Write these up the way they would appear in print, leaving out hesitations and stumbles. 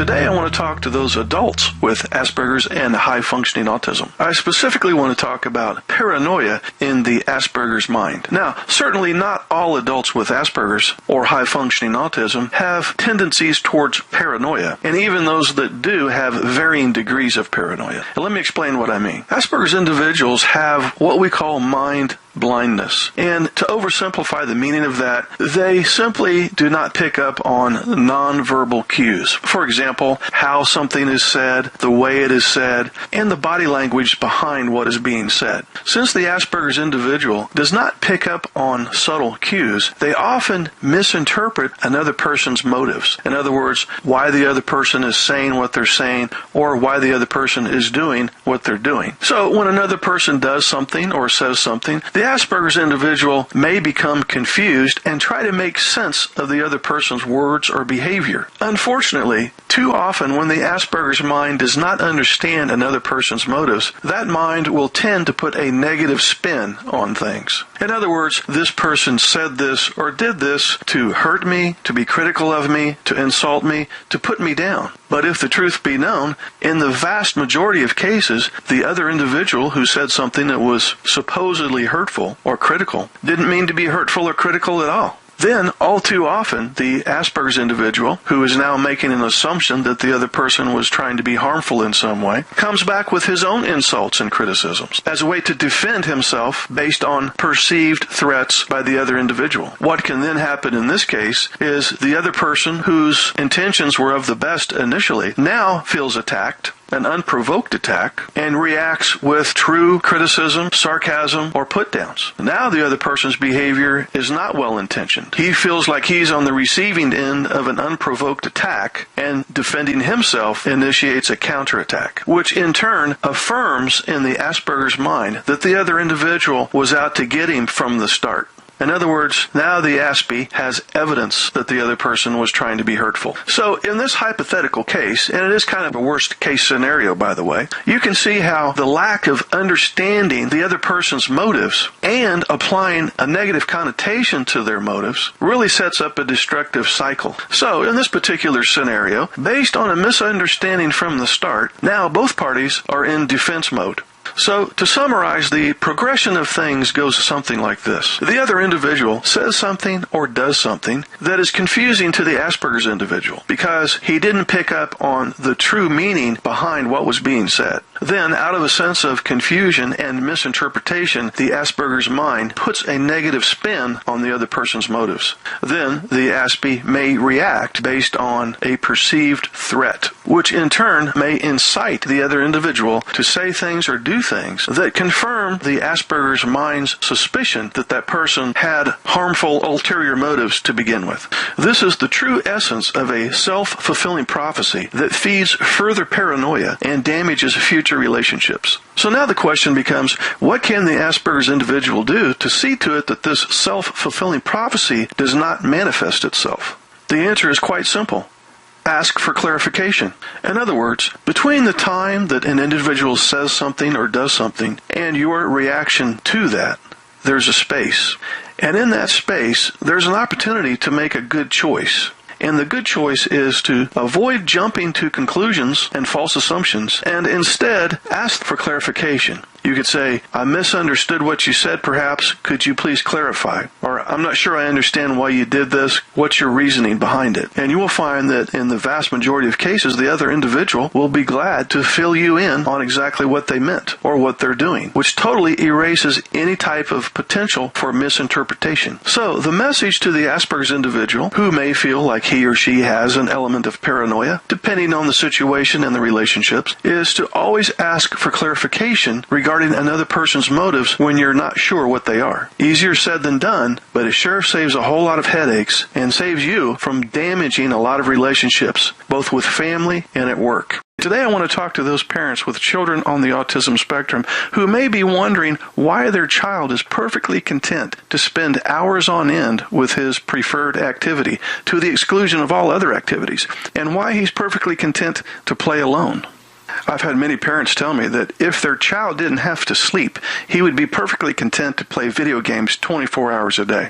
Today I want to talk to those adults with Asperger's and high-functioning autism. I specifically want to talk about paranoia in the Asperger's mind. Now, certainly not all adults with Asperger's or high-functioning autism have tendencies towards paranoia, and even those that do have varying degrees of paranoia. Now, let me explain what I mean. Asperger's individuals have what we call mind blindness. And to oversimplify the meaning of that, they simply do not pick up on nonverbal cues. For example, how something is said, the way it is said, and the body language behind what is being said. Since the Asperger's individual does not pick up on subtle cues, they often misinterpret another person's motives. In other words, why the other person is saying what they're saying, or why the other person is doing what they're doing. So when another person does something or says something, the Asperger's individual may become confused and try to make sense of the other person's words or behavior. Unfortunately, too often when the Asperger's mind does not understand another person's motives, that mind will tend to put a negative spin on things. In other words, this person said this or did this to hurt me, to be critical of me, to insult me, to put me down. But if the truth be known, in the vast majority of cases, the other individual who said something that was supposedly hurtful or critical didn't mean to be hurtful or critical at all. Then, all too often, the Asperger's individual, who is now making an assumption that the other person was trying to be harmful in some way, comes back with his own insults and criticisms as a way to defend himself based on perceived threats by the other individual. What can then happen in this case is the other person, whose intentions were of the best initially, now feels attacked, an unprovoked attack, and reacts with true criticism, sarcasm, or put-downs. Now the other person's behavior is not well-intentioned. He feels like he's on the receiving end of an unprovoked attack, and defending himself initiates a counterattack, which in turn affirms in the Asperger's mind that the other individual was out to get him from the start. In other words, now the Aspie has evidence that the other person was trying to be hurtful. So in this hypothetical case, and it is kind of a worst case scenario, by the way, you can see how the lack of understanding the other person's motives and applying a negative connotation to their motives really sets up a destructive cycle. So in this particular scenario, based on a misunderstanding from the start, now both parties are in defense mode. So, to summarize, the progression of things goes something like this. The other individual says something or does something that is confusing to the Asperger's individual because he didn't pick up on the true meaning behind what was being said. Then, out of a sense of confusion and misinterpretation, the Asperger's mind puts a negative spin on the other person's motives. Then, the Aspie may react based on a perceived threat, which in turn may incite the other individual to say things or do things that confirm the Asperger's mind's suspicion that that person had harmful ulterior motives to begin with. This is the true essence of a self-fulfilling prophecy that feeds further paranoia and damages future relationships. So now the question becomes, what can the Asperger's individual do to see to it that this self-fulfilling prophecy does not manifest itself? The answer is quite simple. Ask for clarification. In other words, between the time that an individual says something or does something and your reaction to that, there's a space. And in that space, there's an opportunity to make a good choice. And the good choice is to avoid jumping to conclusions and false assumptions and instead ask for clarification. You could say, I misunderstood what you said perhaps, could you please clarify? Or, I'm not sure I understand why you did this, what's your reasoning behind it? And you will find that in the vast majority of cases, the other individual will be glad to fill you in on exactly what they meant or what they're doing, which totally erases any type of potential for misinterpretation. So, the message to the Asperger's individual, who may feel like he or she has an element of paranoia, depending on the situation and the relationships, is to always ask for clarification regarding another person's motives when you're not sure what they are. Easier said than done, but it sure saves a whole lot of headaches and saves you from damaging a lot of relationships, both with family and at work. Today I want to talk to those parents with children on the autism spectrum who may be wondering why their child is perfectly content to spend hours on end with his preferred activity to the exclusion of all other activities, and why he's perfectly content to play alone. I've had many parents tell me that if their child didn't have to sleep, he would be perfectly content to play video games 24 hours a day.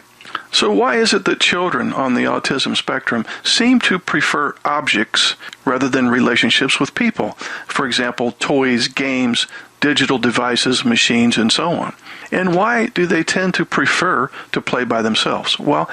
So why is it that children on the autism spectrum seem to prefer objects rather than relationships with people? For example, toys, games, digital devices, machines, and so on. And why do they tend to prefer to play by themselves? Well,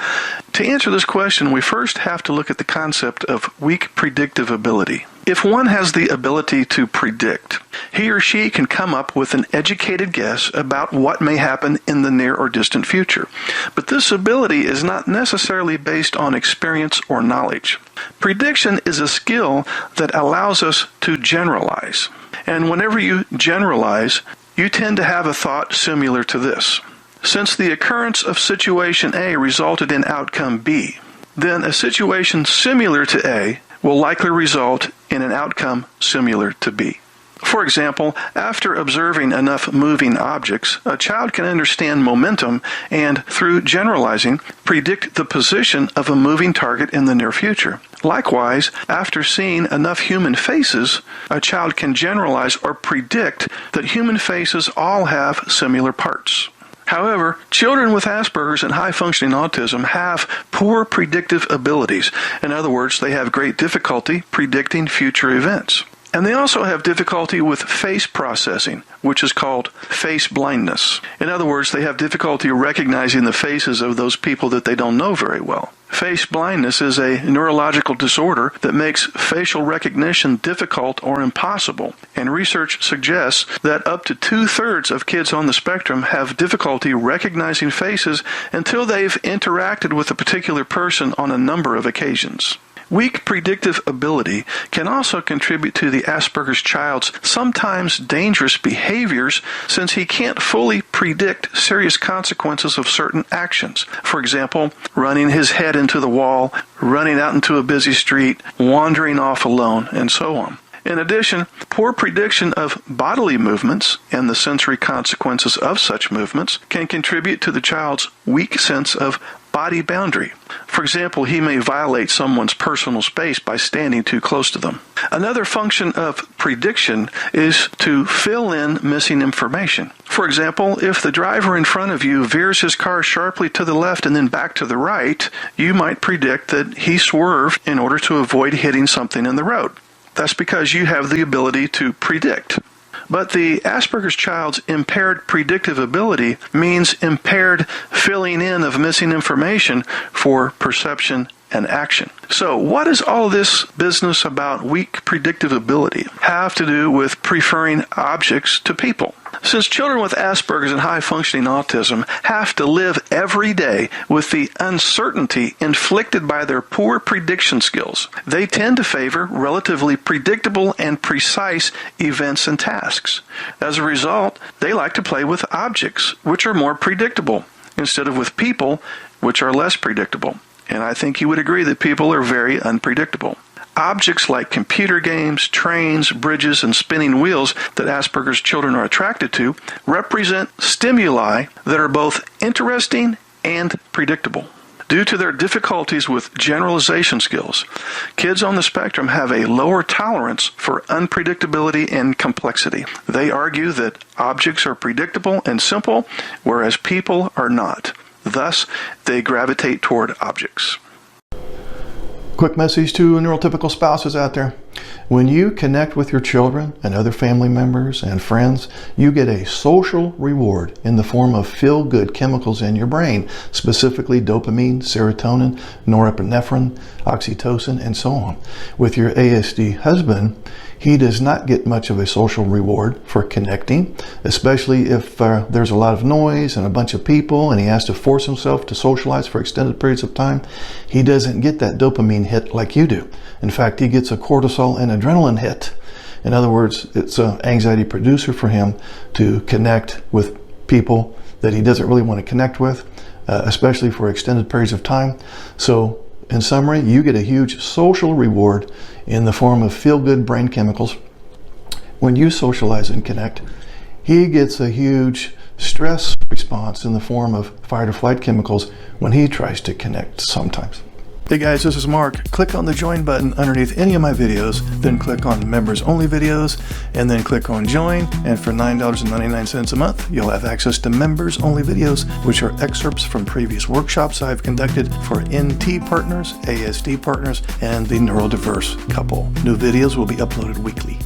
to answer this question, we first have to look at the concept of weak predictive ability. If one has the ability to predict, he or she can come up with an educated guess about what may happen in the near or distant future. But this ability is not necessarily based on experience or knowledge. Prediction is a skill that allows us to generalize. And whenever you generalize, you tend to have a thought similar to this. Since the occurrence of situation A resulted in outcome B, then a situation similar to A will likely result in an outcome similar to B. For example, after observing enough moving objects, a child can understand momentum and, through generalizing, predict the position of a moving target in the near future. Likewise, after seeing enough human faces, a child can generalize or predict that human faces all have similar parts. However, children with Asperger's and high-functioning autism have poor predictive abilities. In other words, they have great difficulty predicting future events. And they also have difficulty with face processing, which is called face blindness. In other words, they have difficulty recognizing the faces of those people that they don't know very well. Face blindness is a neurological disorder that makes facial recognition difficult or impossible. And research suggests that up to 2/3 of kids on the spectrum have difficulty recognizing faces until they've interacted with a particular person on a number of occasions. Weak predictive ability can also contribute to the Asperger's child's sometimes dangerous behaviors, since he can't fully predict serious consequences of certain actions. For example, running his head into the wall, running out into a busy street, wandering off alone, and so on. In addition, poor prediction of bodily movements and the sensory consequences of such movements can contribute to the child's weak sense of body boundary. For example, he may violate someone's personal space by standing too close to them. Another function of prediction is to fill in missing information. For example, if the driver in front of you veers his car sharply to the left and then back to the right, you might predict that he swerved in order to avoid hitting something in the road. That's because you have the ability to predict. But the Asperger's child's impaired predictive ability means impaired filling in of missing information for perception and action. So what does all this business about weak predictive ability have to do with preferring objects to people? Since children with Asperger's and high-functioning autism have to live every day with the uncertainty inflicted by their poor prediction skills, they tend to favor relatively predictable and precise events and tasks. As a result, they like to play with objects, which are more predictable, instead of with people, which are less predictable. And I think you would agree that people are very unpredictable. Objects like computer games, trains, bridges, and spinning wheels that Asperger's children are attracted to represent stimuli that are both interesting and predictable. Due to their difficulties with generalization skills, kids on the spectrum have a lower tolerance for unpredictability and complexity. They argue that objects are predictable and simple, whereas people are not. Thus, they gravitate toward objects. Quick message to neurotypical spouses out there. When you connect with your children and other family members and friends, you get a social reward in the form of feel-good chemicals in your brain, specifically dopamine, serotonin, norepinephrine, oxytocin, and so on. With your ASD husband, he does not get much of a social reward for connecting, especially if there's a lot of noise and a bunch of people and he has to force himself to socialize for extended periods of time. He doesn't get that dopamine hit like you do. In fact, he gets a cortisol and adrenaline hit. In other words, it's an anxiety producer for him to connect with people that he doesn't really want to connect with, especially for extended periods of time. So in summary, you get a huge social reward in the form of feel-good brain chemicals when you socialize and connect. He gets a huge stress response in the form of fight or flight chemicals when he tries to connect sometimes. Hey guys, this is Mark. Click on the join button underneath any of my videos, then click on members only videos, and then click on join. And for $9.99 a month, you'll have access to members only videos, which are excerpts from previous workshops I've conducted for NT partners, ASD partners, and the neurodiverse couple. New videos will be uploaded weekly.